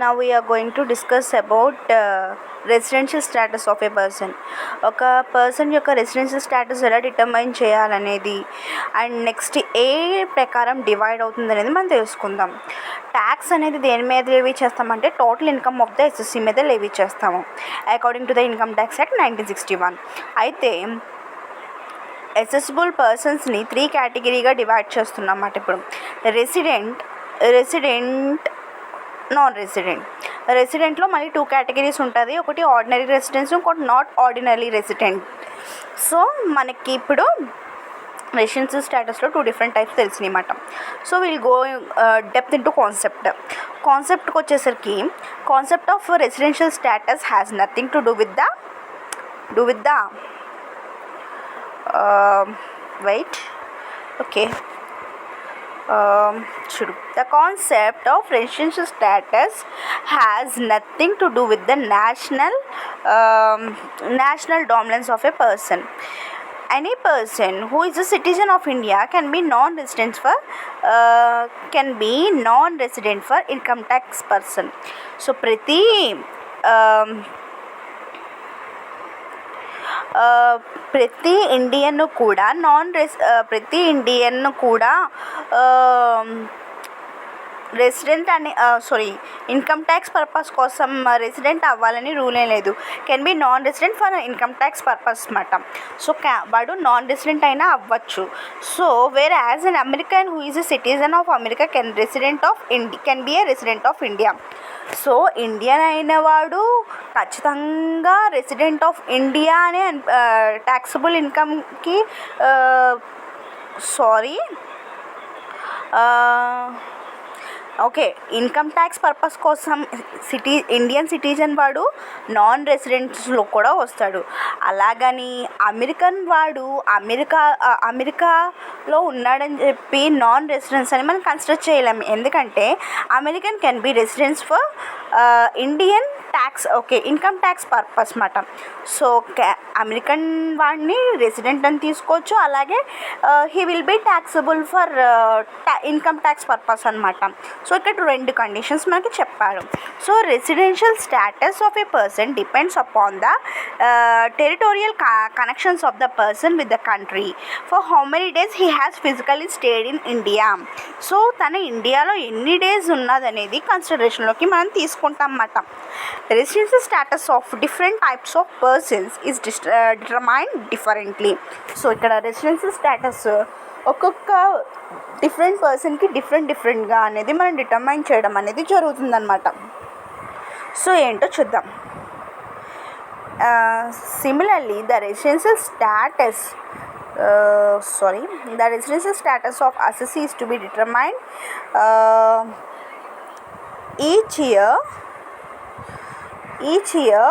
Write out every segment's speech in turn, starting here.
Now we are going to discuss about residential status of a person. ఒక person యొక్క residential status ఎలా determine చేయాలనేది and next ఏ ప్రకారం divide అవుతుంది అనేది మనం తెలుసుకుందాం. ట్యాక్స్ అనేది దేని మీద లెవీ చేస్తామంటే total income of the SSC మీద లెవీ చేస్తాము according to the income tax act 1961. అయితే అసెసిబుల్ పర్సన్స్ని 3 కేటగిరీగా డివైడ్ చేస్తున్నాం అన్నమాట. ఇప్పుడు రెసిడెంట్ నాన్ రెసిడెంట్లో మళ్ళీ 2 కేటగిరీస్ ఉంటుంది. ఒకటి ఆర్డినరీ రెసిడెన్స్, ఇంకోటి నాట్ ఆర్డినరీ రెసిడెంట్. సో మనకి ఇప్పుడు రెసిడెన్షియల్ స్టేటస్లో 2 డిఫరెంట్ టైప్స్ తెలిసినాయి అన్నమాట. So will go depth into కాన్సెప్ట్కి వచ్చేసరికి concept of residential status has nothing to do with the the concept of residential status has nothing to do with the national dominance of a person. Any person who is a citizen of India can be non-resident for income tax person. So ప్రతి Indian కూడా resident అని income tax purpose కోసం resident అవ్వాలని rule ఏం లేదు. Can be non resident for income tax purpose అన్నమాట. So వాడు non resident అయినా అవ్వచ్చు. So where as an American who is a citizen of America can be A resident of India. So Indian అయిన వాడు ఖచ్చితంగా resident of India అనే taxable ఇన్కమ్కి income tax purpose కోసం Indian citizen వాడు non రెసిడెంట్స్లో కూడా వస్తాడు. అలాగని అమెరికన్ వాడు అమెరికాలో ఉన్నాడని చెప్పి నాన్ రెసిడెన్స్ అని మనం కన్సిడర్ చేయలేము. ఎందుకంటే American can be residence for Indian tax income tax purpose అన్నమాట. సో అమెరికన్ వాడిని రెసిడెంట్ అని తీసుకోవచ్చు. అలాగే he will be taxable for income tax purpose అన్నమాట. సో ఇక్కడ 2 కండిషన్స్ మనకి చెప్పారు. So residential status of a person depends upon the territorial connections of the person with the country for how many days he has physically stayed in India. So తన ఇండియాలో ఎన్ని days ఉన్నదనేది కన్సిడరేషన్లోకి మనం తీసుకుంటాం అన్నమాట. Residential status of different types of persons is determined differently. So ఇక్కడ residential status ఒక్కొక్క different పర్సన్కి డిఫరెంట్గా అనేది మనం డిటర్మైన్ చేయడం అనేది జరుగుతుందన్నమాట. సో ఏంటో చూద్దాం. Similarly the residential status of assessee is to be determined each year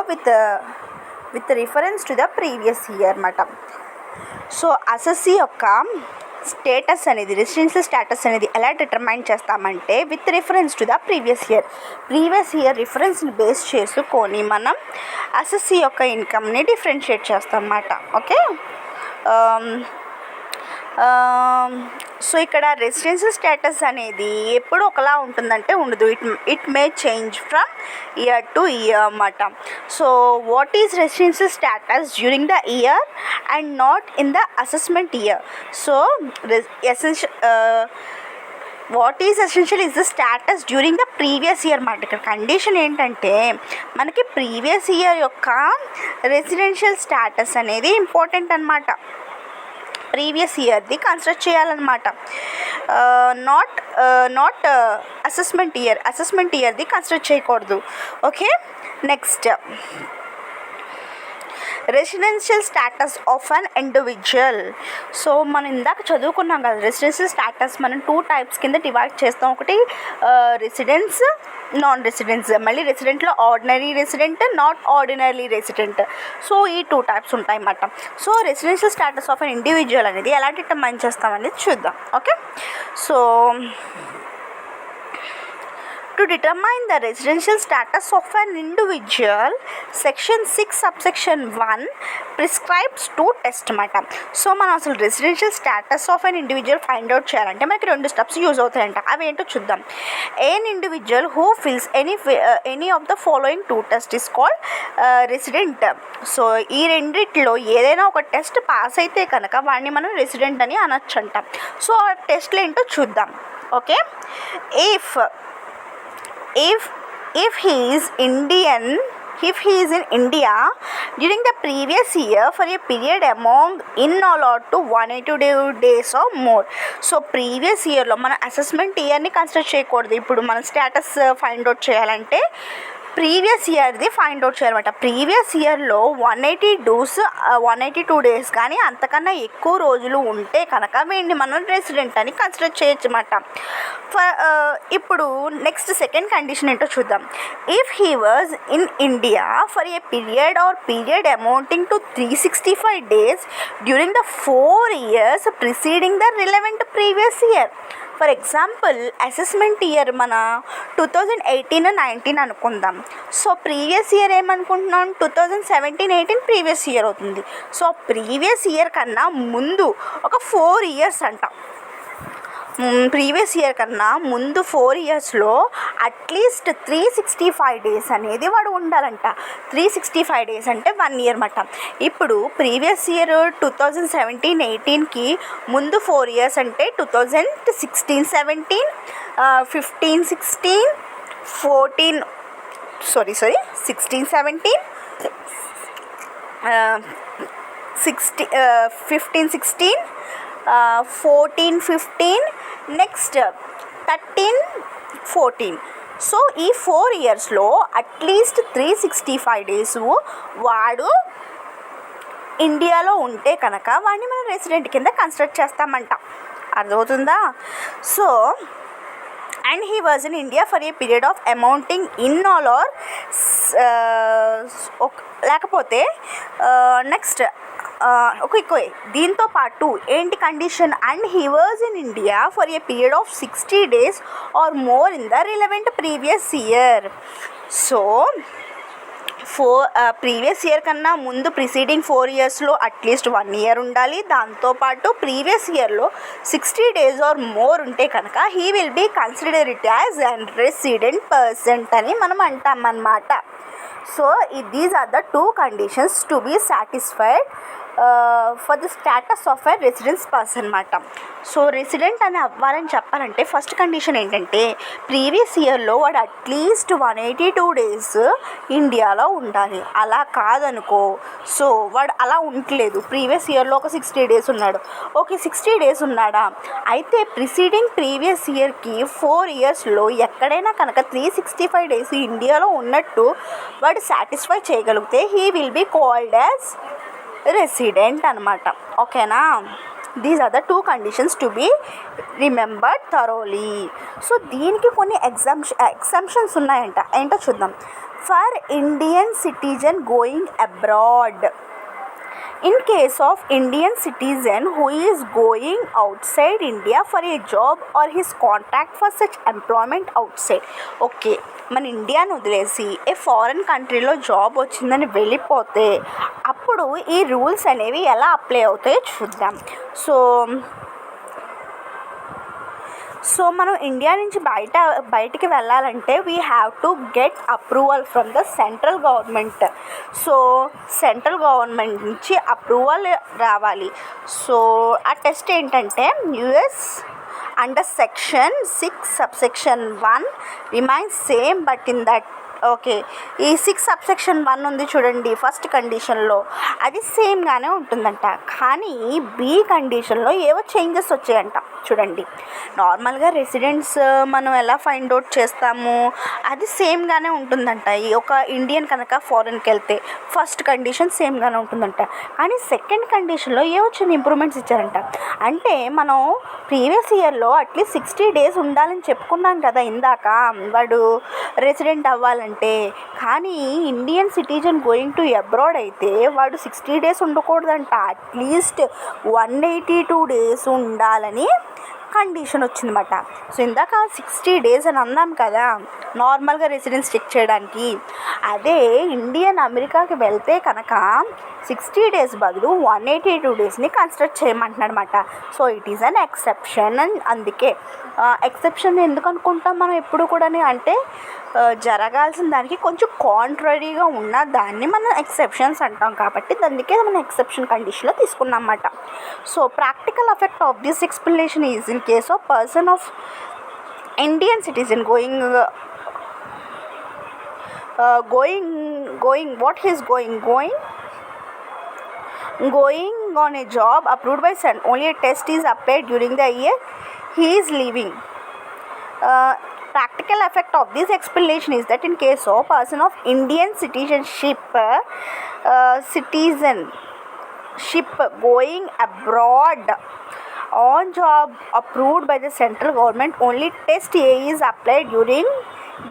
with reference to the previous year అన్నమాట. సో అసెస్సీ యొక్క స్టేటస్ అనేది రెసిడెన్షియల్ స్టేటస్ అనేది ఎలా డిటర్మైన్ చేస్తామంటే with reference to the previous year రిఫరెన్స్ని base చేసుకొని మనం assessee యొక్క ఇన్కమ్ని డిఫరెన్షియేట్ చేస్తాం అన్నమాట. ఓకే. సో ఇక్కడ రెసిడెన్షియల్ స్టేటస్ అనేది ఎప్పుడు ఒకలా ఉంటుందంటే ఉండదు. It may change from year to year అన్నమాట. So what is residential status during the year and not in the assessment year. So what is essential is the status during the previous year అన్నమాట. ఇక్కడ condition ఏంటంటే మనకి previous year యొక్క residential status అనేది important అన్నమాట. Previous ఇయర్ది consider చేయాలన్నమాట. Not assessment ఇయర్ది consider చేయకూడదు. Okay. Next residential status of an individual. So మనం ఇందాక చదువుకున్నాం కదా, రెసిడెన్షియల్ స్టేటస్ మనం 2 టైప్స్ కింద డివైడ్ చేస్తాం. ఒకటి రెసిడెన్స్, నాన్ రెసిడెన్స్. మళ్ళీ రెసిడెంట్లో ordinary resident, not ordinary resident. So ఈ 2 టైప్స్ ఉంటాయి అన్నమాట. So residential status of an individual అనేది ఎలా డిటర్మైన్ చేస్తామనేది చూద్దాం. Okay. So To determine the residential status of an individual, section 6 subsection 1 prescribes two tests అన్నమాట. సో మనం అసలు residential status of an individual find out చేయాలంటే మనకి 2 స్టెప్స్ యూజ్ అవుతాయంట. అవి ఏంటో చూద్దాం. An individual who fils any of the following 2 test is called resident. So ఈ రెండిట్లో ఏదైనా ఒక టెస్ట్ పాస్ అయితే కనుక వాడిని మనం రెసిడెంట్ అని అనొచ్చంట. సో ఆ టెస్ట్లు ఏంటో చూద్దాం. Okay, if he is in India during the previous year for a period among in or out to 182 days or more. So previous ఇయర్లో మన అసెస్మెంట్ ఇయర్ని కన్సిడర్ చేయకూడదు. ఇప్పుడు మన స్టేటస్ ఫైండ్ అవుట్ చేయాలంటే ప్రీవియస్ ఇయర్ది ఫైండ్ అవుట్ చేయాలన్నమాట. Previous ఇయర్లో 182 days కానీ అంతకన్నా ఎక్కువ రోజులు ఉంటే కనుక వీడిని మనం రెసిడెంట్ అని కన్సిడర్ చేయొచ్చు అన్నమాట. ఇప్పుడు నెక్స్ట్ సెకండ్ కండిషన్ ఏంటో చూద్దాం. If he was in India for a period amounting to 365 days during the 4 years preceding the relevant previous year. For example assessment year మన 2018-19 అనుకుందాం. సో ప్రీవియస్ ఇయర్ ఏమనుకుంటున్నాం, 2017-18 previous year అవుతుంది. So previous year కన్నా ముందు ఒక 4 years అంట. Previous year కన్నా ముందు 4 yearsలో అట్లీస్ట్ 365 days అనేది వాడు ఉండాలంట. 365 days అంటే 1 year అన్నమాట. ఇప్పుడు ప్రీవియస్ ఇయర్ 2017-18కి ముందు 4 years అంటే 2016-17, 15-16, 16-17, 15-16, 14-15, నెక్స్ట్ 13-14. సో ఈ 4 yearsలో అట్లీస్ట్ 365 days వాడు ఇండియాలో ఉంటే కనుక వాడిని మనం రెసిడెంట్ కింద కన్సిడర్ చేస్తామంట. అర్థమవుతుందా? So and he was in India for a period of amounting in all or లేకపోతే నెక్స్ట్ ఓకే దీంతో పాటు ఏంటి condition, and he was in India for a period of 60 days or more in the relevant previous year. So previous year కన్నా ముందు preceding 4 yearsలో at least 1 year ఉండాలి. దాంతోపాటు previous ఇయర్లో 60 days or more ఉంటే కనుక he will be consider it as an resident person అని మనం అంటాం అన్నమాట. So these are the 2 conditions to be satisfied for the status of a residence person అన్నమాట. సో రెసిడెంట్ అని అవ్వాలని చెప్పాలంటే ఫస్ట్ కండిషన్ ఏంటంటే ప్రీవియస్ ఇయర్లో వాడు అట్లీస్ట్ 182 days ఇండియాలో ఉండాలి. అలా కాదనుకో, సో వాడు అలా ఉండలేదు. ప్రీవియస్ ఇయర్లో ఒక 60 days ఉన్నాడు. ఓకే 60 days ఉన్నాడా, అయితే ప్రిసీడింగ్ ప్రీవియస్ ఇయర్కి 4 yearsలో ఎక్కడైనా కనుక 365 days ఇండియాలో ఉన్నట్టు వాడు సాటిస్ఫై చేయగలిగితే he will be called as resident అనమాట. ఓకేనా? These are the 2 conditions to be remembered thoroughly. So దీనికి కొన్ని ఎగ్జామ్షన్స్ ఉన్నాయంట. ఏంటో చూద్దాం. For Indian citizen going abroad, in case of Indian citizen who is going outside India for a job or his contract for such employment outside. Okay, మన ఇండియాను వదిలేసి ఏ foreign కంట్రీలో job వచ్చిందని వెళ్ళిపోతే అప్పుడు ఈ రూల్స్ అనేవి ఎలా అప్లై అవుతాయో చూద్దాం. సో మనం ఇండియా నుంచి బయటికి వెళ్ళాలంటే we have to get approval from the central government. So central government నుంచి అప్రూవల్ రావాలి. సో ఆ టెస్ట్ ఏంటంటే US under section 6 subsection 1 remains same but in that. Okay, ఈ 6 subsection 1 ఉంది చూడండి ఫస్ట్ కండిషన్లో, అది సేమ్గానే ఉంటుందంట. కానీ బి కండిషన్లో ఏవో చేంజెస్ వచ్చాయంట. చూడండి, నార్మల్గా రెసిడెంట్స్ మనం ఎలా ఫైండ్ అవుట్ చేస్తాము అది సేమ్గానే ఉంటుందంట. ఒక ఇండియన్ కనుక ఫారెన్కి వెళ్తే ఫస్ట్ కండిషన్ సేమ్గానే ఉంటుందంట. కానీ సెకండ్ కండిషన్లో ఏవో చిన్న ఇంప్రూవ్మెంట్స్ ఇచ్చారంట. అంటే మనం ప్రీవియస్ ఇయర్లో అట్లీస్ట్ 60 days ఉండాలని చెప్పుకున్నాం కదా ఇందాక వాడు రెసిడెంట్ అవ్వాలంటే. కానీ Indian citizen going to abroad అయితే వాడు 60 days ఉండకూడదంట, అట్లీస్ట్ 182 days ఉండాలని కండిషన్ వచ్చిందన్నమాట. సో ఇందాక 60 days అని అన్నాం కదా నార్మల్గా రెసిడెన్స్ చెక్ చేయడానికి. అదే ఇండియన్ అమెరికాకి వెళ్తే కనుక 60 days బదులు 182 daysని కన్సిడర్ చేయమంటున్నాడు అనమాట. So it is an exception. అందుకే ఎక్సెప్షన్ ఎందుకు అనుకుంటాం మనం ఎప్పుడు కూడా అంటే జరగాల్సిన దానికి కొంచెం కాంట్రరీగా ఉన్న దాన్ని మనం ఎక్సెప్షన్స్ అంటాం కాబట్టి అందుకే మనం ఎక్సెప్షన్ కండిషన్లో తీసుకున్నాం అన్నమాట. So practical effect of this explanation is in case of person of Indian citizen going what he is going on a job approved by Sun. Only a test is applied during the year he is leaving. Practical effect of this explanation is that in case of person of Indian citizenship going abroad on job approved by the central government, only test A is applied during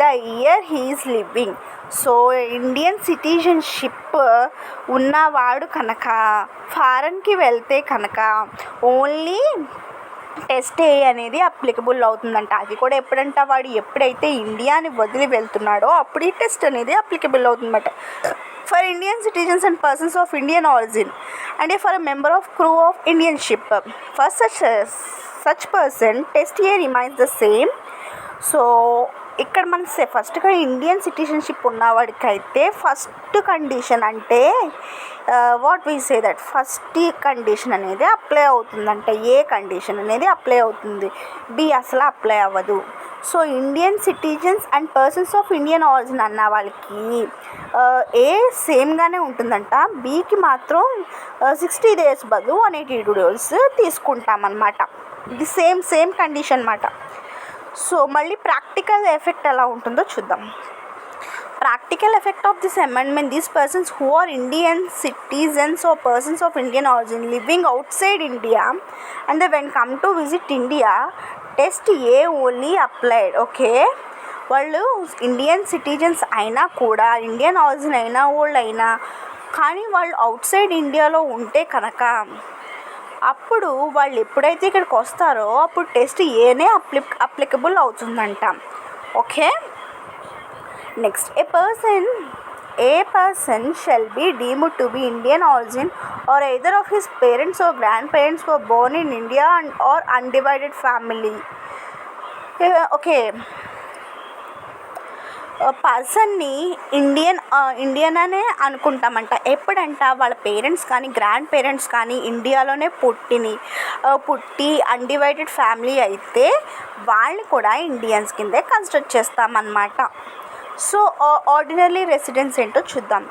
the year he is living. So Indian citizenship ఉన్నవాడు కనుక ఫారెన్కి వెళ్తే కనుక only test ఏ అనేది applicable అవుతుందంట. అది కూడా ఎప్పుడంట వాడు ఎప్పుడైతే ఇండియాని వదిలి వెళ్తున్నాడో అప్పుడు ఈ టెస్ట్ అనేది అప్లికబుల్ అవుతుందన్నమాట. For Indian citizens and persons of Indian origin అంటే for a member of crew of Indian ship for such person test A remains the same. So ఇక్కడ మనం ఫస్ట్గా ఇండియన్ సిటిజన్షిప్ ఉన్నవాడికైతే ఫస్ట్ కండిషన్ అంటే what we say that first condition అనేది apply అవుతుందంట. A condition అనేది apply అవుతుంది, B అసలు అప్లై అవ్వదు. So Indian citizens and persons of Indian origin అన్న వాళ్ళకి ఏ సేమ్గానే ఉంటుందంట, బికి మాత్రం 60 days బదులు 182 days తీసుకుంటామన్నమాట. ఇది సేమ్ కండిషన్ అన్నమాట. సో మళ్ళీ ప్రాక్టికల్ ఎఫెక్ట్ ఎలా ఉంటుందో చూద్దాం. Practical effect of this amendment: these persons who are Indian citizens or persons of Indian origin living outside India and they when come to visit India, test A only applied. Okay, వాళ్ళు Indian citizens అయినా కూడా Indian origin అయినా వాళ్ళు అయినా కానీ వాళ్ళు out side ఇండియాలో ఉంటే కనుక అప్పుడు వాళ్ళు ఎప్పుడైతే ఇక్కడికి వస్తారో అప్పుడు టెస్ట్ ఏనే అప్లికబుల్ అవుతుందంట. Okay, next a person shall be deemed to be Indian origin or either of his parents or grandparents were born in India or undivided family. Okay, పర్సన్ని ఇండియన్ అనే అనుకుంటామంట ఎప్పుడంట వాళ్ళ పేరెంట్స్ కానీ గ్రాండ్ పేరెంట్స్ కానీ ఇండియాలోనే పుట్టి undivided family అయితే వాళ్ళని కూడా ఇండియన్స్ కిందే కన్సిడర్ చేస్తామన్నమాట. సో ఆర్డినరీ రెసిడెన్స్ ఏంటో చూద్దాం.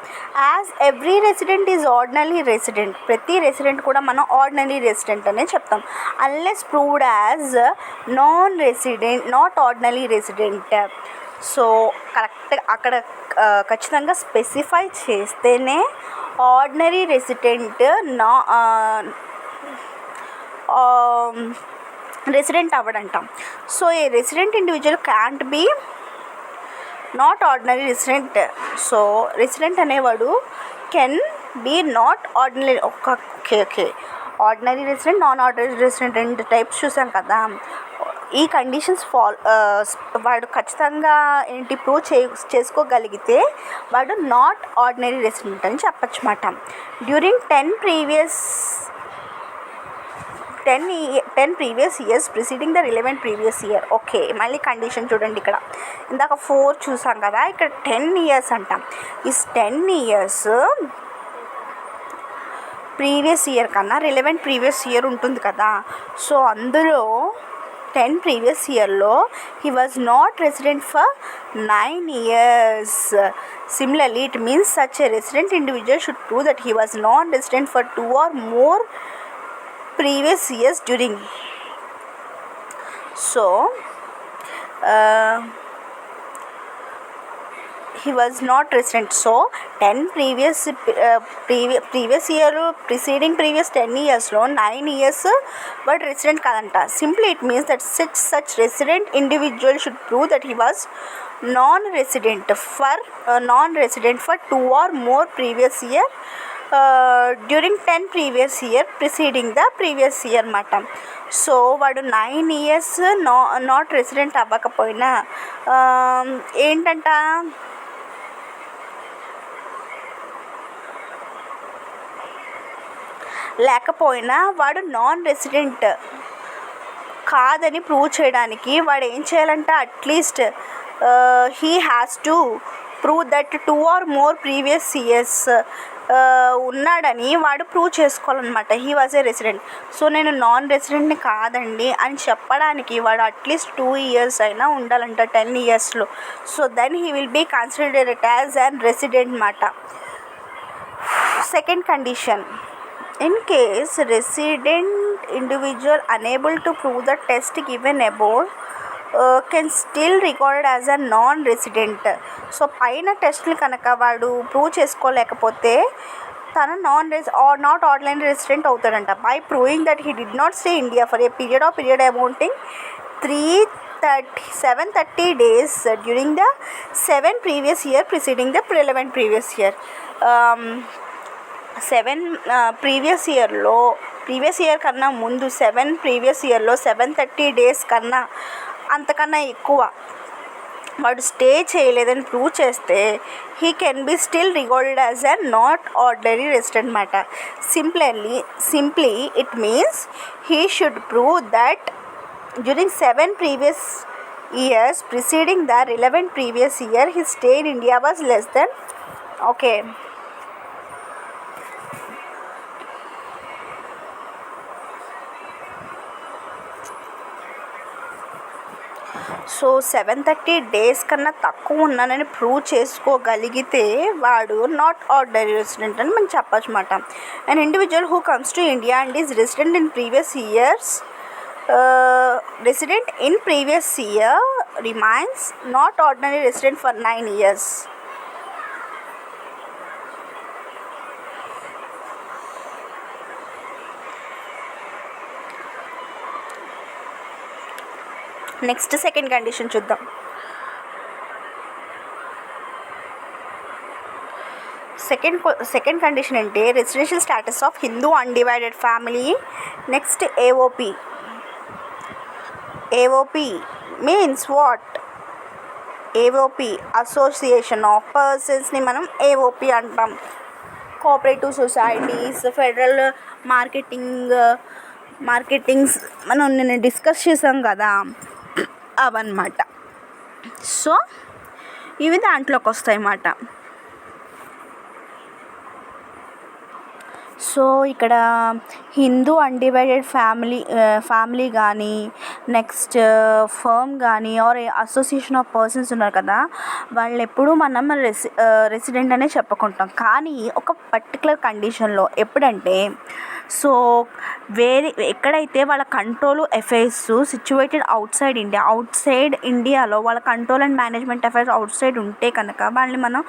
As every resident is ordinary resident, ప్రతి రెసిడెంట్ కూడా మనం ఆర్డినరీ రెసిడెంట్ అనే చెప్తాం unless proved as not ordinary resident. So కరెక్ట్గా అక్కడ ఖచ్చితంగా స్పెసిఫై చేస్తేనే ఆర్డినరీ రెసిడెంట్ రెసిడెంట్ అవ్వడంటాం. So a resident individual can't be not ordinary resident. So resident అనేవాడు can be not ordinary. Okay, ordinary resident non ordinary resident 2 types చూసాం కదా. ఈ conditions వాడు ఖచ్చితంగా ప్రూవ్ చేసుకోగలిగితే వాడు నాట్ ఆర్డినరీ రెసిడెంట్ అని చెప్పచ్చు మాట. During 10 previous years preceding the relevant previous year. Okay, మళ్ళీ కండిషన్ చూడండి. ఇక్కడ ఇందాక 4 చూసాం కదా, ఇక్కడ 10 years అంటాం. ఈ 10 years ప్రీవియస్ ఇయర్ కన్నా రిలవెంట్ ప్రీవియస్ ఇయర్ ఉంటుంది కదా. సో అందులో 10 previous yearలో he was not resident for 9 years. Similarly, it means such a resident individual should prove that he was non-resident for 2 or more previous years during. So he was not resident. So 10 previous year preceding previous 10 years లో 9 years but resident కాదంట. Simply it means that such resident individual should prove that he was non-resident for 2 or more previous year during 10 previous year preceding the previous year అన్నమాట. So వాడు 9 years not resident అవ్వకపోయినా ఏంటంట, లేకపోయినా వాడు non resident కాదని prove చేయడానికి వాడు ఏం చేయాలంట, at least he has to prove that 2 or more previous years ఉన్నాడని వాడు ప్రూవ్ చేసుకోవాలన్నమాట. He was a resident. So నేను నాన్ రెసిడెంట్ని కాదండి అని చెప్పడానికి వాడు అట్లీస్ట్ 2 years అయినా ఉండాలంట 10 yearsలో. So then he will be considered as an resident అన్నమాట. Second condition, in case resident individual unable to prove the test given above can still recorded as a non-resident. So పైన టెస్ట్లు కనుక వాడు prove చేసుకోలేకపోతే తను నాట్ ఆర్డినరీ రెసిడెంట్ అవుతాడంట. By proving that he did not stay India for a period amounting 730 days during the 7 previous year preceding the relevant previous year. 7 previous year కన్నా ముందు 7 previous yearలో 730 days కన్నా అంతకన్నా ఎక్కువ వాడు స్టే చేయలేదని ప్రూవ్ చేస్తే he can be still recorded as a not ordinary resident అన్నమాట. Simply it means he should prove that during 7 previous years preceding the relevant previous year his stay in India was less than okay. So 730 days కన్నా తక్కువ ఉన్నానని prove చేసుకోగలిగితే వాడు not ordinary resident అని మనం చెప్పచ్చు అన్నమాట. An individual who comes to India and is resident in previous year remains not ordinary resident for 9 years. Next second condition చూద్దాం. సెకండ్ కండిషన్ అంటే residential status of Hindu undivided family. Next AOP. AOP means what? AOP association of పర్సన్స్ని మనం AOP అంటాం. Cooperative societies, federal marketings మనం నిన్న discuss చేసాం కదా, అవన్నమాట. So ఇవి దాంట్లోకి వస్తాయి అన్నమాట. సో ఇక్కడ హిందూ అన్డివైడెడ్ ఫ్యామిలీ కానీ, నెక్స్ట్ ఫర్మ్ కానీ ఆర్ అసోసియేషన్ ఆఫ్ పర్సన్స్ ఉన్నారు కదా, వాళ్ళు ఎప్పుడూ మనం రెసిడెంట్ అనే చెప్పుకుంటాం. కానీ ఒక పర్టికులర్ కండిషన్లో ఎప్పుడంటే, సో ఎక్కడైతే వాళ్ళ control affairs situated out side ఇండియాలో వాళ్ళ control and management affairs out side ఉంటే కనుక వాళ్ళని మనం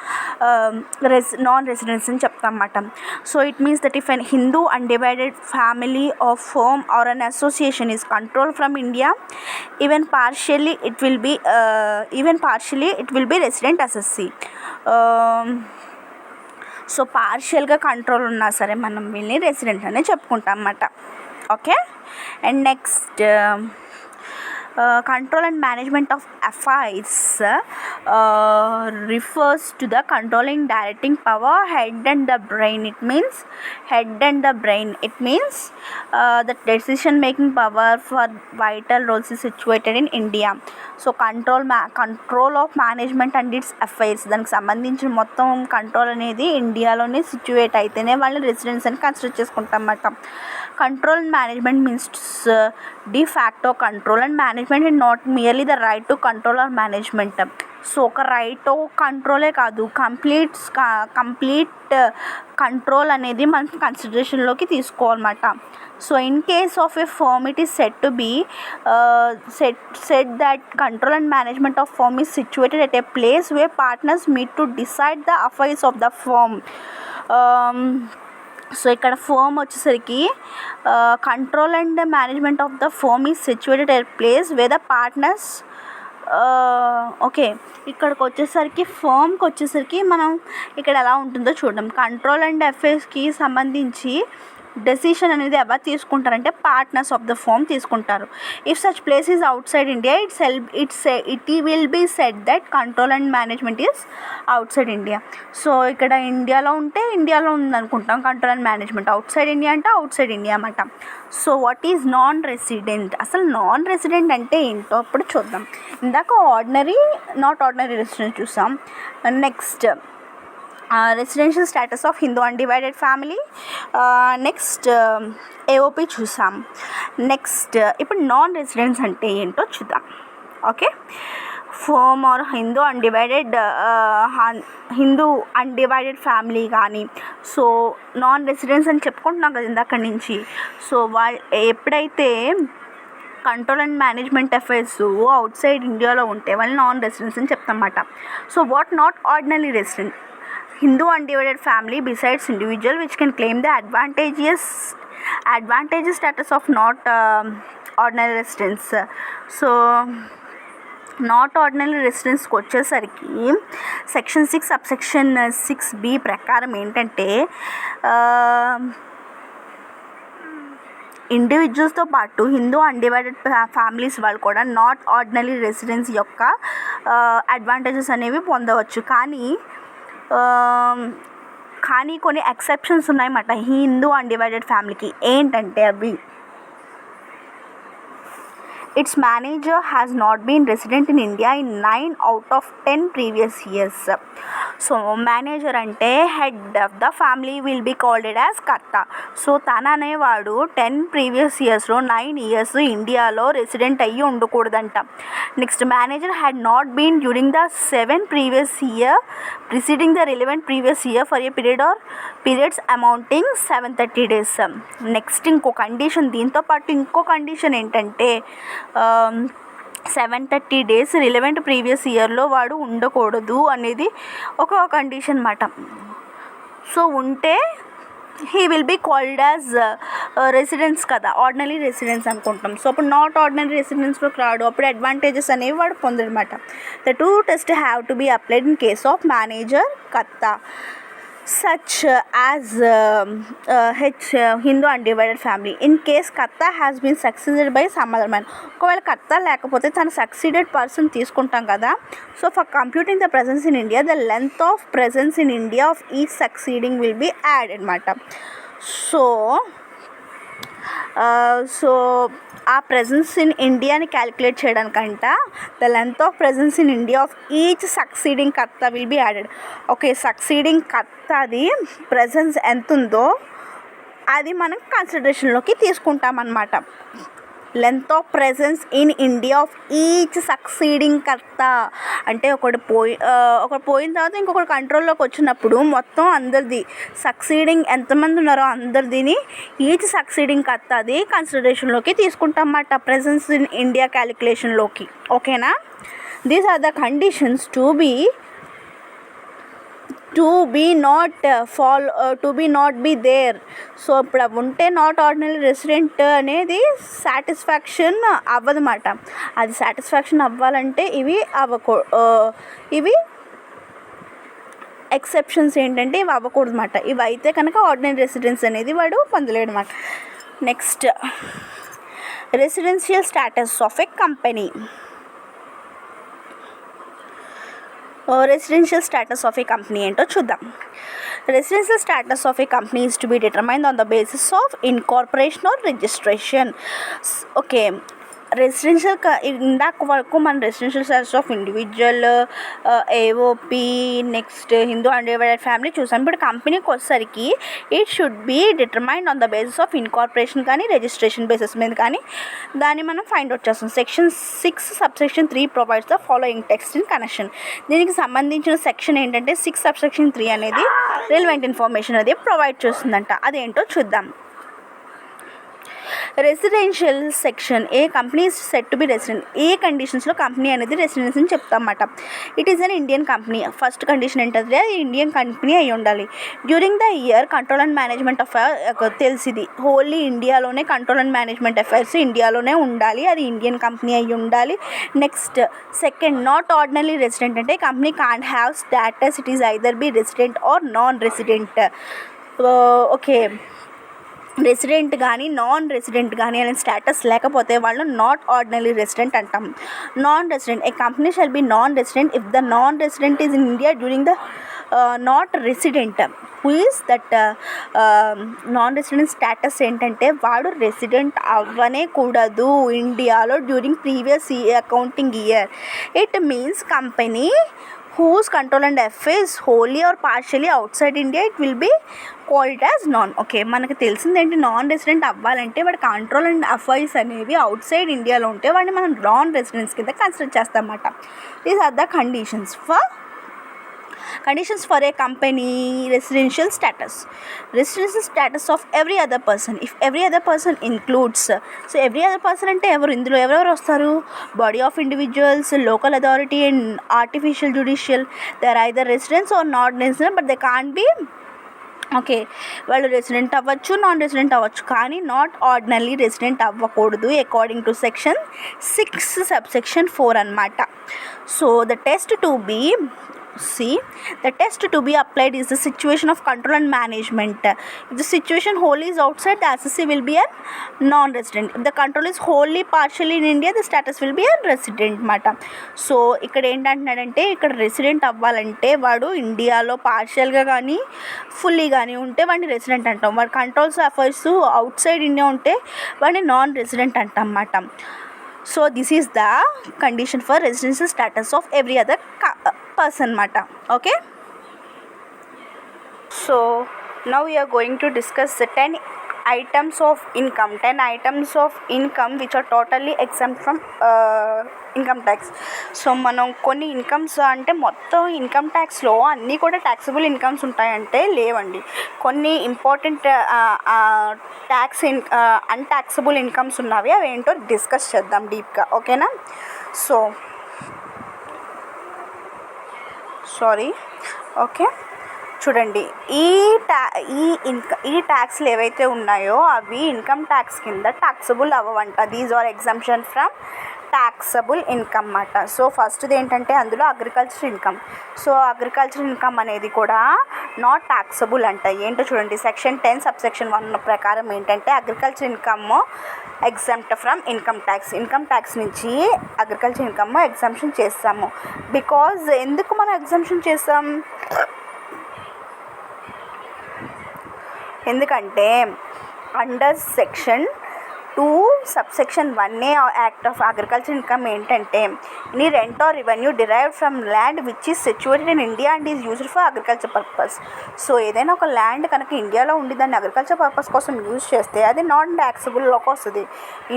నాన్ రెసిడెంట్స్ అని చెప్తాం అన్నమాట. So it means that if an Hindu undivided family or firm or an association is controlled from India, even partially it will be resident assessee. So పార్షియల్గా control ఉన్నా సరే మనం వీళ్ళని రెసిడెంట్ అనే చెప్పుకుంటాం అన్నమాట. Okay. And next control and management of affairs refers to the controlling directing power head and the brain. It means the decision making power for vital roles is situated in India. So control of management and its affairs, దానికి సంబంధించిన మొత్తం control అనేది ఇండియాలోనే situate అయితేనే వాళ్ళని residence అని consider చేసుకుంటాం అన్నమాట. Control and management means de facto control and management and not merely the right to control or management. So ఒక రైట్ కంట్రోలే కాదు, కంప్లీట్ కంట్రోల్ అనేది మనం కన్సిడరేషన్లోకి తీసుకోవాలన్నమాట. So in case of a firm it is said that control and management of firm is situated at a place where partners meet to decide the affairs of the firm. So ఇక్కడ firm వచ్చేసరికి control and management of the firm is situated at place where the partners okay, ఇక్కడికి వచ్చేసరికి ఫర్మ్కి వచ్చేసరికి మనం ఇక్కడ ఎలా ఉంటుందో చూద్దాం. కంట్రోల్ అండ్ అఫైర్స్కి సంబంధించి డెసిషన్ అనేది ఎవరు తీసుకుంటారంటే పార్ట్నర్స్ ఆఫ్ ద ఫర్మ్ తీసుకుంటారు. If such place is outside India it will be said that control and management is outside India. So ఇక్కడ ఇండియాలో ఉంటే ఇండియాలో ఉందనుకుంటాం control and management, outside India అంటే అవుట్ సైడ్ ఇండియా అన్నమాట. So what is non resident, అసలు non resident అంటే ఏంటో అప్పుడు చూద్దాం. ఇందాక నాట్ ఆర్డినరీ రెసిడెంట్ చూసాం. Next residential status of Hindu undivided family, next AOP చూసాం. నెక్స్ట్ ఇప్పుడు నాన్ రెసిడెంట్స్ అంటే ఏంటో చూద్దాం. Okay, firm or Hindu undivided family కానీ, సో నాన్ రెసిడెంట్స్ అని చెప్పుకుంటున్నాం కదా ఇందాక నుంచి. సో వాళ్ళు ఎప్పుడైతే control and management affairs outside ఇండియాలో ఉంటే వాళ్ళు నాన్ రెసిడెంట్స్ అని చెప్తామన్నమాట. So what not ordinary resident, Hindu undivided family besides individual which can claim the advantageous status of not ordinary residents. So not ordinary రెసిడెన్స్కి వచ్చేసరికి సెక్షన్ 6 సబ్సెక్షన్ 6B ప్రకారం ఏంటంటే ఇండివిజువల్స్తో పాటు హిందూ అన్డివైడెడ్ ఫ్యామిలీస్ వాళ్ళు కూడా నాట్ ఆర్డినరీ రెసిడెన్స్ యొక్క advantages అనేవి పొందవచ్చు. కానీ కొన్ని ఎక్సెప్షన్స్ ఉన్నాయన్నమాట హిందూ అన్డివైడెడ్ ఫ్యామిలీకి. ఏంటంటే అవి, its manager has not been resident in India in 9 out of 10 previous years. So manager అంటే head of the family will be called it as karta. So తన అనేవాడు 10 ప్రీవియస్ ఇయర్స్లో 9 ఇయర్స్ ఇండియాలో రెసిడెంట్ అయ్యి ఉండకూడదంట. Next manager had not been during the 7 previous year preceding the relevant previous year for a periods amounting 730 days. Next ఇంకో condition, దీంతోపాటు ఇంకో condition ఏంటంటే 730 days రిలవెంట్ ప్రీవియస్ ఇయర్లో వాడు ఉండకూడదు అనేది ఒక కండిషన్ అన్నమాట. సో ఉంటే he will be called as residence కదా, ఆర్డినరీ రెసిడెన్స్ అనుకుంటాం. సో అప్పుడు నాట్ ఆర్డినరీ రెసిడెన్స్లోకి రాడు, అప్పుడు అడ్వాంటేజెస్ అనేవి వాడు పొందడమాట. The two test have to be applied in case of manager karta such as Hindu undivided family. In case Karta has been succeeded by some other man. ఒకవేళ కర్త లేకపోతే తను సక్సీడెడ్ పర్సన్ తీసుకుంటాం కదా. So for computing the presence in India the length of presence in India of each succeeding will be add అనమాట. So ఆ presence in ఇండియాని calculate చేయడానికంట the length of presence in India of each succeeding karta will be added. Okay, succeeding కర్తది presence ఎంత ఉందో అది మనం కన్సిడరేషన్లోకి తీసుకుంటామన్నమాట. Length of presence in India of each succeeding karta అంటే ఒకటి పోయిన తర్వాత ఇంకొకటి కంట్రోల్లోకి వచ్చినప్పుడు మొత్తం అందరిది సక్సీడింగ్ ఎంతమంది ఉన్నారో అందరిదిని ఈచ్ సక్సీడింగ్ కర్త అది కన్సిడరేషన్లోకి తీసుకుంటాం అన్నమాట ప్రెజెన్స్ ఇన్ ఇండియా క్యాలిక్యులేషన్లోకి. ఓకేనా, these are the conditions to be not be there. So ఇప్పుడు అవి ఉంటే నాట్ ఆర్డినరీ రెసిడెంట్ అనేది సాటిస్ఫాక్షన్ అవ్వదన్నమాట. అది సాటిస్ఫాక్షన్ అవ్వాలంటే ఇవి ఎక్సెప్షన్స్ ఏంటంటే ఇవి అవ్వకూడదు అన్నమాట. ఇవి అయితే కనుక ఆర్డినరీ రెసిడెన్స్ అనేది వాడు పొందలేడు అన్నమాట. Next residential status of a company. Residential status of a company ఏంటో చూద్దాం. Residential status of a company is to be determined on the basis of incorporation or registration. Okay, residential ఇందాక వరకు మన residential status of individual, AOP, next Hindu undivided family చూసాం. ఇప్పుడు కంపెనీకి వచ్చేసరికి it should be determined on the basis of incorporation కానీ registration basis మీద కానీ దాన్ని మనం ఫైండ్ అవుట్ చేస్తాం. Section 6 subsection 3 provides the following text in connection. దీనికి సంబంధించిన సెక్షన్ ఏంటంటే 6 సబ్సెక్షన్ 3 అనేది రిలవెంట్ ఇన్ఫర్మేషన్ అది ప్రొవైడ్ చేస్తుందంట. అదేంటో చూద్దాం. Residential section a company is set to be resident, ఏ కండిషన్స్లో కంపెనీ అనేది రెసిడెన్స్ అని చెప్తామన్నమాట. It is an Indian company. First condition ఏంటంటే ఇండియన్ కంపెనీ అయి ఉండాలి. During the year control and management affair తెలిసింది, ఓన్లీ ఇండియాలోనే కంట్రోల్ అండ్ మేనేజ్మెంట్ అఫైర్స్ ఇండియాలోనే ఉండాలి, అది ఇండియన్ కంపెనీ అయి ఉండాలి. Next second, not ordinary resident అంటే company can't have status, it is either be resident or non resident. Okay, resident కానీ non resident కానీ అనే స్టేటస్ లేకపోతే వాళ్ళు నాట్ ఆర్డినరీ రెసిడెంట్ అంటాం. Non resident, A company shall be non resident if the non resident is in India during the not resident who is that non resident status ఏంటంటే వాడు resident అవ్వనే కూడదు ఇండియాలో during previous accounting year. It means company whose control and affairs wholly or partially outside India, it will be called as non. Okay, మనకు తెలిసిందేంటి, non resident అవ్వాలంటే వాడి control and affairs అనేవి out side ఇండియాలో ఉంటే వాడిని మనం నాన్ రెసిడెన్స్ కింద consider చేస్తాం అన్నమాట. These are the conditions for a company residential status. Residential status of every other person, if every other person includes, so every other person అంటే ఇందులో ఎవరెవరు వస్తారు, body of individuals, local authority and artificial judicial. They are either residents or not resident, but they can't be, okay, వాళ్ళు resident అవ్వచ్చు, non resident అవ్వచ్చు, కానీ not ordinary resident అవ్వకూడదు according to section 6 subsection 4 అన్నమాట. So the test to be applied is the situation of control and management. If the situation wholly is outside, the assessee will be a non-resident. If the control is wholly partially in India, the status will be a resident మాట. So ఇక్కడ ఏంటంటున్నాడంటే, ఇక్కడ resident అవ్వాలంటే వాడు ఇండియాలో పార్షియల్గా కానీ fully కానీ ఉంటే వాడిని రెసిడెంట్ అంటాం. వాడి controls affairs outside India ఉంటే వాడిని నాన్ రెసిడెంట్ అంటాం అన్నమాట. So this is the condition for residential status of every other person mata. Okay, so now we are going to discuss the 10 items of income which are totally exempt from income tax. So మనం కొన్ని incomes అంటే మొత్తం income ట్యాక్స్లో అన్నీ కూడా taxable incomes ఉంటాయంటే లేవండి. కొన్ని important అన్టాక్సబుల్ incomes ఉన్నవి, అవి ఏంటో డిస్కస్ చేద్దాం డీప్గా. ఓకేనా? సో ఓకే, చూడండి, ఈ ట్యాక్స్లు ఏవైతే ఉన్నాయో అవి ఇన్కమ్ ట్యాక్స్ కింద టాక్సబుల్ అవ్వవంట. These are exemption from taxable income అన్నమాట. సో ఫస్ట్ది ఏంటంటే అందులో agriculture income. So agriculture income అనేది కూడా నాట్ టాక్సబుల్ అంట. ఏంటో చూడండి, సెక్షన్ 10 సబ్సెక్షన్ 1 ప్రకారం ఏంటంటే agriculture income exempt from income tax నుంచి అగ్రికల్చర్ ఇన్కమ్ ఎగ్జంప్షన్ చేస్తాము. బికాజ్ ఎందుకు మనం ఎగ్జంప్షన్ చేస్తాం, ఎందుకంటే under section 2 subsection 1A act of agriculture income ఏంటంటే, any rent or revenue derived from land which is situated in India and is used for agriculture purpose. So ఏదైనా ఒక land కనుక ఇండియాలో ఉండి దాన్ని అగ్రికల్చర్ పర్పస్ కోసం యూజ్ చేస్తే అది నాన్ ట్యాక్సబుల్లోకి వస్తుంది.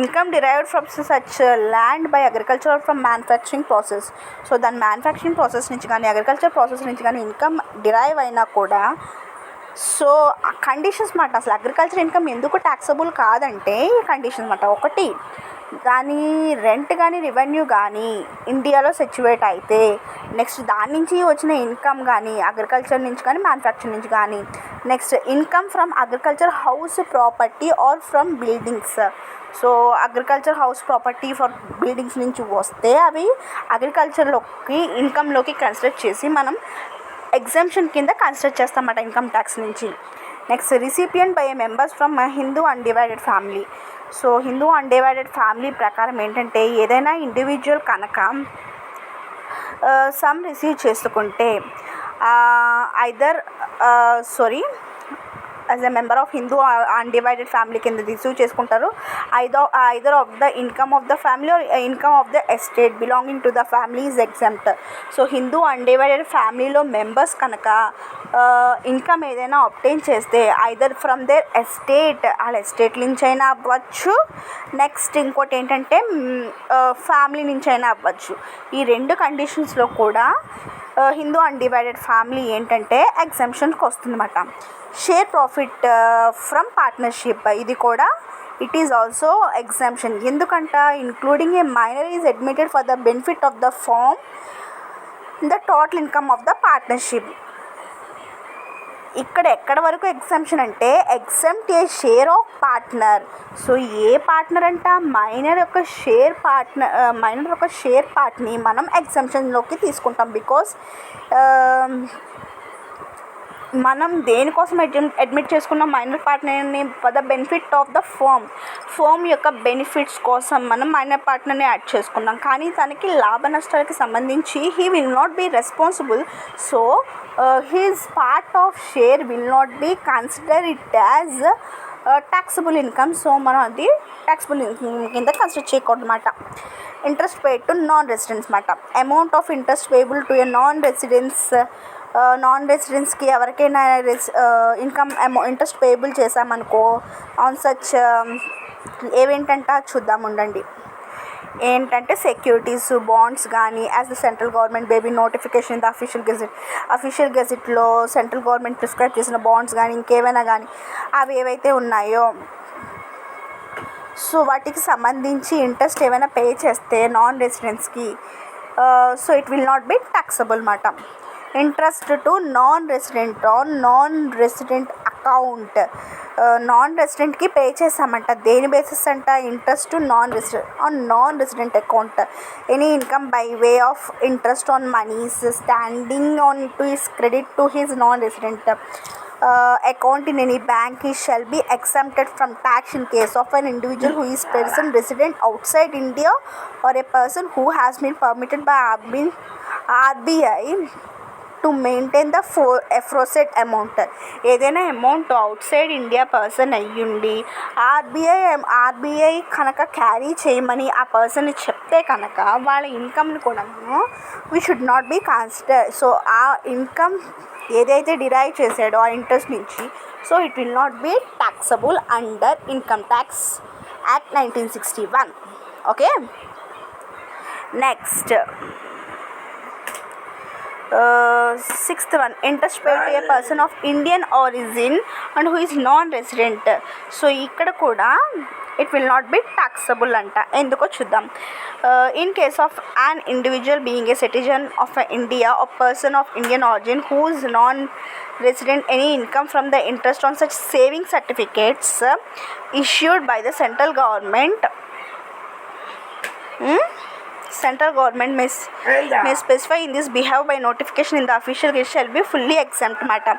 Income derived from such land by agriculture are from manufacturing process. So దాని మ్యానుఫ్యాక్చరింగ్ ప్రాసెస్ నుంచి కానీ అగ్రికల్చర్ ప్రాసెస్ నుంచి కానీ ఇన్కమ్ డిరైవ్ అయినా కూడా, సో కండిషన్స్ మాట, అసలు అగ్రికల్చర్ ఇన్కమ్ ఎందుకు ట్యాక్సబుల్ కాదంటే ఈ కండిషన్స్ మాట. ఒకటి, దాని రెంట్ కానీ రెవెన్యూ కానీ ఇండియాలో సిచ్యువేట్ అయితే, నెక్స్ట్ దాని నుంచి వచ్చిన ఇన్కమ్ కానీ అగ్రికల్చర్ నుంచి కానీ మ్యానుఫ్యాక్చరింగ్ నుంచి కానీ, next income from agriculture house property or from buildings. So agriculture house property for buildings నుంచి వస్తే అవి అగ్రికల్చర్లోకి ఇన్కమ్లోకి కన్సిడర్ చేసి మనం ఎగ్జంప్షన్ కింద కన్సిడర్ చేస్తామన్నమాట ఇన్కమ్ ట్యాక్స్ నుంచి. Next, recipient by members from Hindu undivided family. So Hindu undivided family ప్రకారం ఏంటంటే, ఏదైనా ఇండివిజువల్ కనుక సమ్ రిసీవ్ చేసుకుంటే as a member of Hindu undivided family కింద రిసీవ్ చేసుకుంటారు. Either of the income of the family or income of the estate belonging to the family is exempt. So Hindu undivided ఫ్యామిలీలో members కనుక income ఏదైనా obtain చేస్తే either from their estate, వాళ్ళ estate నుంచి అయినా అవ్వచ్చు, నెక్స్ట్ ఇంకోటి ఏంటంటే ఫ్యామిలీ నుంచి అయినా అవ్వచ్చు. ఈ రెండు కండిషన్స్లో కూడా హిందూ అన్డివైడెడ్ ఫ్యామిలీ ఏంటంటే ఎగ్జంప్షన్కి వస్తుందన్నమాట. షేర్ ప్రాఫిట్ ఫ్రమ్ పార్ట్నర్షిప్, ఇది కూడా ఇట్ ఈస్ ఆల్సో ఎగ్జామ్షన్. ఎందుకంట including a minor is admitted for the benefit of the firm the total income of the partnership. ఇక్కడ ఎక్కడ వరకు ఎగ్జామ్షన్ అంటే exempt a share of partner. So a partner అంట minor యొక్క share పార్ట్ని మనం ఎగ్జామ్షన్లోకి తీసుకుంటాం. బికాస్ మనం దేనికోసం అడ్మిట్ చేసుకున్న మైనర్ పార్ట్నర్ని for the benefit of the firm యొక్క బెనిఫిట్స్ కోసం మనం మైనర్ పార్ట్నర్ని యాడ్ చేసుకున్నాం. కానీ తనకి లాభ నష్టాలకి సంబంధించి he will not be responsible. So his part of share will not be consider it as taxable income. So మనం అది ట్యాక్సబుల్ ఇన్కమ్ కింద కన్సిడర్ చేయకూడదు అన్నమాట. Interest paid to non residents అన్నమాట. Amount of interest payable to a non రెసిడెంట్స్కి ఎవరికైనా income interest payable చేసామనుకో ఆన్ సచ్ ఏవేంటంట చూద్దాం ఉండండి. ఏంటంటే సెక్యూరిటీస్, బాండ్స్ కానీ as the central government baby notification in the official గెజిట్లో సెంట్రల్ గవర్నమెంట్ ప్రిస్క్రైబ్ చేసిన బాండ్స్ కానీ ఇంకేమైనా కానీ అవి ఏవైతే ఉన్నాయో సో వాటికి సంబంధించి ఇంట్రెస్ట్ ఏమైనా పే చేస్తే నాన్ రెసిడెంట్స్కి so it will not be taxable అన్నమాట. Interest to non resident on non resident account. Non రెసిడెంట్కి పే చేసామంట. దేని బేసిస్ అంట interest to non resident account. Any income by way of interest on moneys standing on to his credit to his non resident account in any bank shall be exempted from tax in case of an individual who is person resident outside India or a person who has been permitted by RBI to maintain the aforesaid amount. ఏదైనా amount outside India person అయ్యుండి RBI కనుక carry చేయమని ఆ పర్సన్ని చెప్తే కనుక వాళ్ళ ఇన్కమ్ని కూడా we should not be consider. So ఆ ఇన్కమ్ ఏదైతే డిరైవ్ చేసాడో ఆ ఇంట్రెస్ట్ నుంచి so it will not be taxable under income tax act 1961. Okay, next sixth one interest paid to a person of Indian origin and who is non resident. So ఇక్కడ కూడా it will not be taxable అంట. ఎందుకో చూద్దాం. In case of an individual being a citizen of India or person of Indian origin who is non resident any income from the interest on such saving certificates issued by the central government may specify in this behalf by notification in the official gazette shall be fully exempt matter.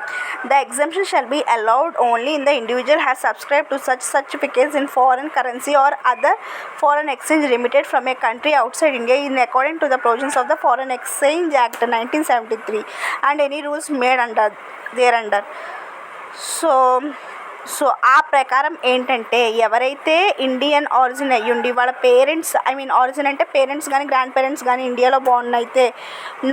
The exemption shall be allowed only in the individual has subscribed to such certificates in foreign currency or other foreign exchange remitted from a country outside India in according to the provisions of the Foreign Exchange Act 1973 and any rules made under thereunder. So ఆ ప్రకారం ఏంటంటే ఎవరైతే Indian origin అయ్యుండి వాళ్ళ parents origin అంటే parents కానీ grand parents కానీ ఇండియాలో బాండ్ అయితే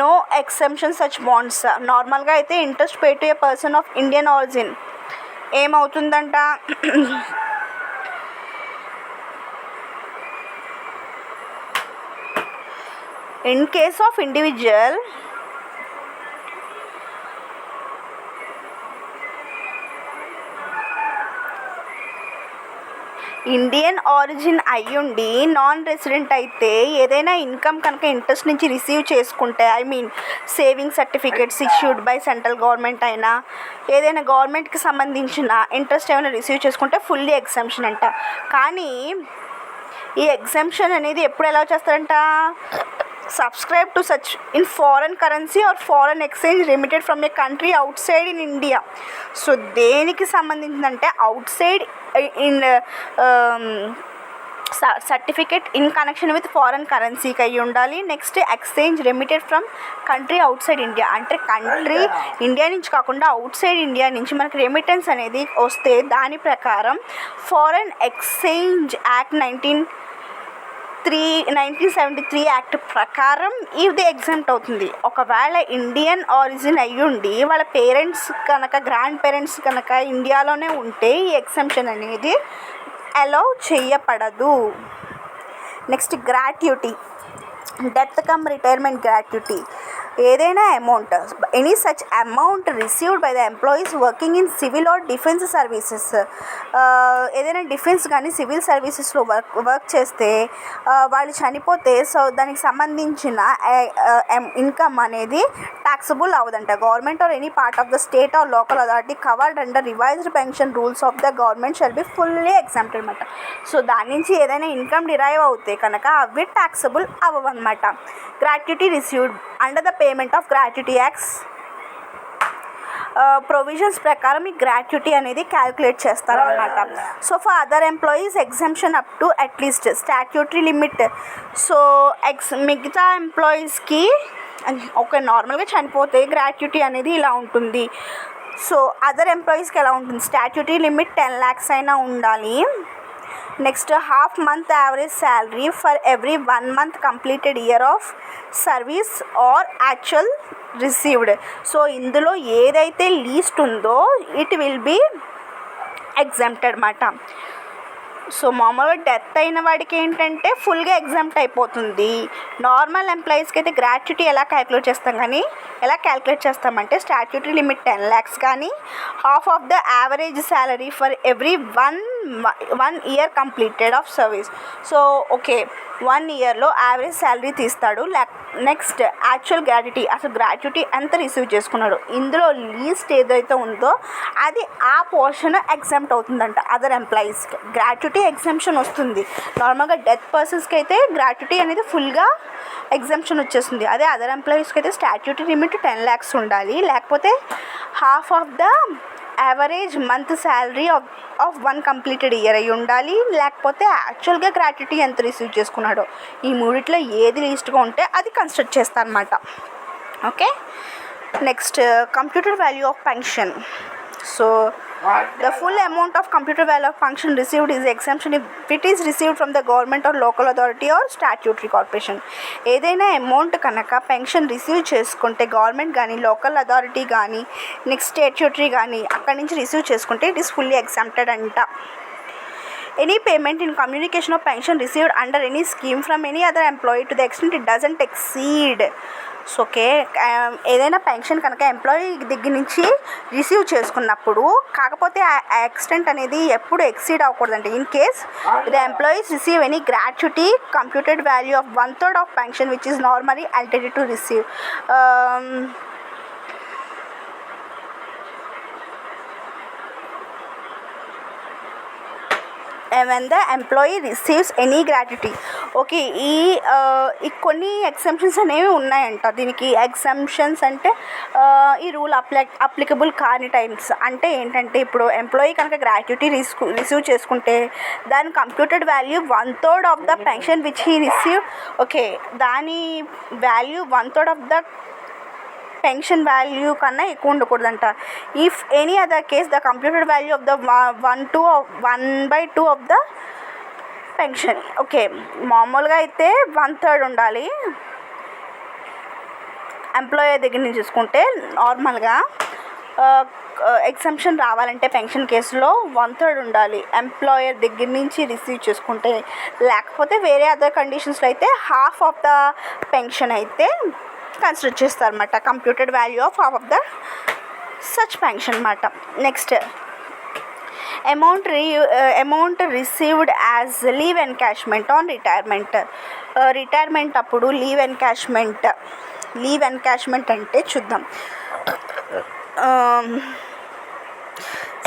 నో ఎక్సెంప్షన్ సచ్ బాండ్స్. నార్మల్గా అయితే interest pay to a person of Indian origin ఏమవుతుందంట in case of individual Indian origin అయ్యుండి నాన్ రెసిడెంట్ అయితే ఏదైనా ఇన్కమ్ కనుక ఇంట్రెస్ట్ నుంచి రిసీవ్ చేసుకుంటే saving certificates issued by central government అయినా ఏదైనా గవర్నమెంట్కి సంబంధించిన ఇంట్రెస్ట్ ఏమైనా రిసీవ్ చేసుకుంటే ఫుల్లీ ఎగ్జంప్షన్ అంట. కానీ ఈ ఎగ్జంప్షన్ అనేది ఎప్పుడు ఎలా చేస్తారంట subscribe to such in foreign currency or foreign exchange remitted from a country outside in India. So దేనికి సంబంధించిందంటే outside in certificate in connection with foreign కరెన్సీకి అయ్యి ఉండాలి. Next exchange remitted from country outside India అంటే country India నుంచి కాకుండా out side India నుంచి మనకి రెమిటెన్స్ అనేది వస్తే దాని ప్రకారం ఫారెన్ ఎక్స్చేంజ్ యాక్ట్ 1973 యాక్ట్ ప్రకారం ఇది ఎగ్జామ్ట్ అవుతుంది. ఒకవేళ ఇండియన్ ఆరిజిన్ అయ్యుండి వాళ్ళ పేరెంట్స్ కనుక గ్రాండ్ పేరెంట్స్ కనుక ఇండియాలోనే ఉంటే ఈ ఎగ్జంప్షన్ అనేది అలౌ చేయబడదు. Next gratuity, death cum retirement gratuity. ఏదైనా amount, any such amount received by the employees working in civil or defence services, ఏదైనా డిఫెన్స్ కానీ సివిల్ సర్వీసెస్లో వర్క్ చేస్తే వాళ్ళు చనిపోతే సో దానికి సంబంధించిన ఇన్కమ్ అనేది taxable అవ్వదంట. Government or any part of the state or local authority covered under revised pension rules of the government shall be fully exempted అనమాట. సో దాని నుంచి ఏదైనా ఇన్కమ్ డిరైవ్ అవుతే కనుక అవి taxable అవ్వవన్నమాట. Gratuity received under the payment of gratuity acts provisions ప్రకారం ఈ గ్రాట్యుటీ అనేది క్యాల్కులేట్ చేస్తారనమాట. So for other employees exemption up to at least statutory limit. So మిగతా ఎంప్లాయీస్కి ఒక నార్మల్గా చనిపోతే గ్రాట్యుటీ అనేది ఇలా ఉంటుంది. సో అదర్ ఎంప్లాయీస్కి ఎలా ఉంటుంది, స్టాట్యూటరీ లిమిట్ 10 lakhs అయినా ఉండాలి. Next half month average salary for every 1 month completed year of service or actual received. So ఇందులో ఏదైతే లీస్ట్ ఉందో ఇట్ విల్ బీ ఎగ్జామ్టెడ్ అన్నమాట. సో మామూలుగా డెత్ అయిన వాడికి ఏంటంటే ఫుల్గా ఎగ్జామ్ట్ అయిపోతుంది. నార్మల్ ఎంప్లాయీస్కి అయితే గ్రాట్యుటీ ఎలా క్యాల్కులేట్ చేస్తామంటే స్టాట్యూటరీ లిమిట్ 10 lakhs కానీ half of the average salary for every 1 year completed of service. So okay 1 yearలో యావరేజ్ శాలరీ తీస్తాడు. నెక్స్ట్ యాక్చువల్ గ్రాట్యుటీ, అసలు గ్రాట్యుటీ ఎంత రిసీవ్ చేసుకున్నాడు, ఇందులో లీస్ట్ ఏదైతే ఉందో అది ఆ పోర్షన్ ఎగ్జామ్ట్ అవుతుందంట. అదర్ ఎంప్లాయీస్కి గ్రాట్యుటీ ఎగ్జామ్షన్ వస్తుంది. నార్మల్గా డెత్ పర్సన్స్కి అయితే గ్రాట్యుటీ అనేది ఫుల్గా ఎగ్జామ్షన్ వచ్చేస్తుంది. అదే అదర్ ఎంప్లాయీస్కి అయితే స్టాట్యూటరీ లిమిట్ 10 lakhs ఉండాలి, లేకపోతే half of the average month salary of 1 completed year అయి ఉండాలి, లేకపోతే యాక్చువల్గా గ్రాట్యుటీ ఎంత రిసీవ్ చేసుకున్నాడో ఈ మూడిట్లో ఏది లీస్ట్గా ఉంటే అది కన్సిడర్ చేస్తారన్నమాట. Okay, next computer value of pension. So the full amount of computer value of function received is exemption if it is received from the government or local authority or statutory corporation. ఏదైనా amount కనుక pension receive చేసుకుంటే government కానీ local authority కానీ next statutory కానీ అక్కడి నుంచి receive చేసుకుంటే it is fully exempted అంట. Any payment in communication of pension received under any scheme from any other employee to the extent it doesn't exceed. So okay, ఏదైనా pension కనుక employee దగ్గర నుంచి రిసీవ్ చేసుకున్నప్పుడు కాకపోతే ఆ ఎక్స్టెంట్ అనేది ఎప్పుడు ఎక్సీడ్ అవ్వకూడదంటే in case the employees receive any gratuity computed value of 1/3 of pension which is normally eligible to receive. when the employee receives any gratuity. Okay, ఈ కొన్ని ఎగ్జంప్షన్స్ అనేవి ఉన్నాయంట. దీనికి ఎగ్జంప్షన్స్ అంటే ఈ రూల్ అప్లికబుల్ కాని టైమ్స్ అంటే ఏంటంటే ఇప్పుడు ఎంప్లాయీ కనుక గ్రాట్యుటీ రిసీవ్ చేసుకుంటే దాని computed value 1/3 of the pension which he receive. Okay, దాని value 1/3 of the pension value కన్నా ఎక్కువ ఉండకూడదంట. If any other case the computed value of the 1/2 of the pension. Okay, మామూలుగా అయితే 1/3 ఉండాలి ఎంప్లాయర్ దగ్గర నుంచి చూసుకుంటే. నార్మల్గా ఎగ్జంప్షన్ రావాలంటే పెన్షన్ కేసులో 1/3 ఉండాలి ఎంప్లాయర్ దగ్గర నుంచి రిసీవ్ చేసుకుంటే, లేకపోతే వేరే అదర్ కండిషన్స్లో అయితే హాఫ్ ఆఫ్ ద పెన్షన్ అయితే కన్సిడర్ చేస్తారన్నమాట, computed value of half of the such pension అన్నమాట. Next amount received as leave encashment on retirement. Retirement అప్పుడు లీవ్ ఎన్కాష్మెంట్ అంటే చూద్దాం.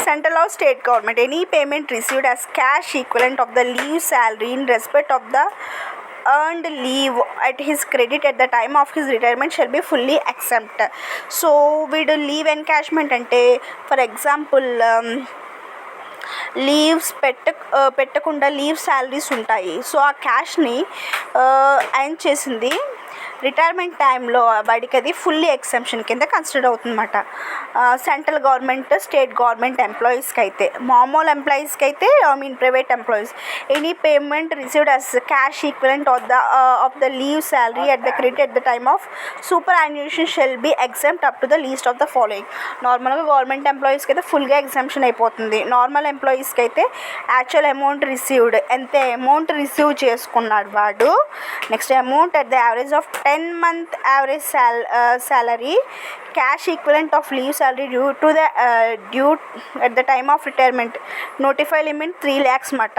Central or state government, any payment received as cash equivalent of the leave salary in respect of the earned leave at his credit at the time of his retirement shall be fully exempt. So వీడు leave encashment అంటే for example leaves పెట్టకుండా leave salaries ఉంటాయి. So ఆ క్యాష్ని earn చేసింది retirement టైంలో వాడికి అది ఫుల్లీ ఎగ్జంప్షన్ కింద కన్సిడర్ అవుతుందన్నమాట. సెంట్రల్ గవర్నమెంట్ స్టేట్ గవర్నమెంట్ ఎంప్లాయీస్కి అయితే, మామూలు ఎంప్లాయీస్కి అయితే private employees any payment received as cash equivalent of the leave salary at the credit at the time of superannuation shall be exempt up to the least of the following. నార్మల్గా government ఎంప్లాయీస్కి అయితే ఫుల్గా exemption అయిపోతుంది. Normal ఎంప్లాయీస్కి అయితే actual amount received ఎంత amount receive చేసుకున్నాడు వాడు, next amount at the average of 10 10-month average salary, cash equivalent of leave salary due at the time of retirement, notify limit 3 lakhs మాట.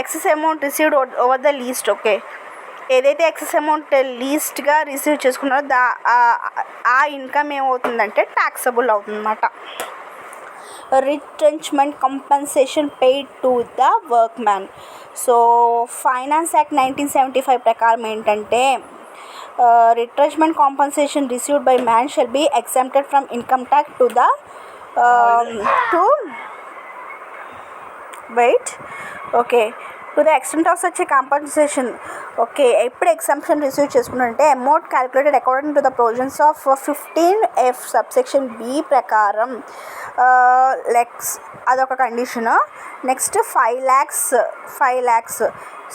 excess amount received over the least. Okay, ఏదైతే excess amount లీస్ట్గా receive చేసుకున్నారో ఆ income ఏమవుతుందంటే taxable అవుతుందన్నమాట. Retrenchment compensation paid to the work man. So finance act 1975 ప్రకారం ఏంటంటే retrenchment compensation received by man shall be exempted from income tax to the to the extent of such a compensation. Okay, ఎప్పుడు exemption receive చేసుకున్నారంటే amount calculated according to the provisions of 15F subsection B ప్రకారం లెక్స్ అదొక condition. Next 5 lakhs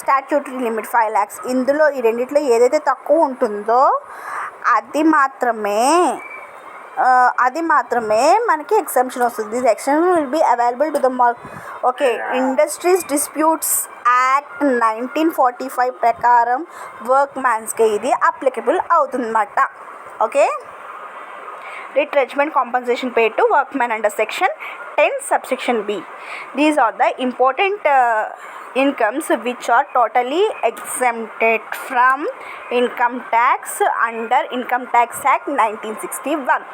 statutory limit 5 lakhs. ఇందులో ఈ రెండిట్లో ఏదైతే తక్కువ ఉంటుందో అది మాత్రమే మనకి ఎగ్జంప్షన్ వస్తుంది. This exemption will be available to the okay industries disputes act 1945 ప్రకారం వర్క్ మ్యాన్స్కి ఇది అప్లికబుల్ అవుతుందన్నమాట. Okay, retrenchment compensation paid to workmen under section 10 subsection B. These are the important incomes which are totally exempted from income tax under Income Tax Act 1961.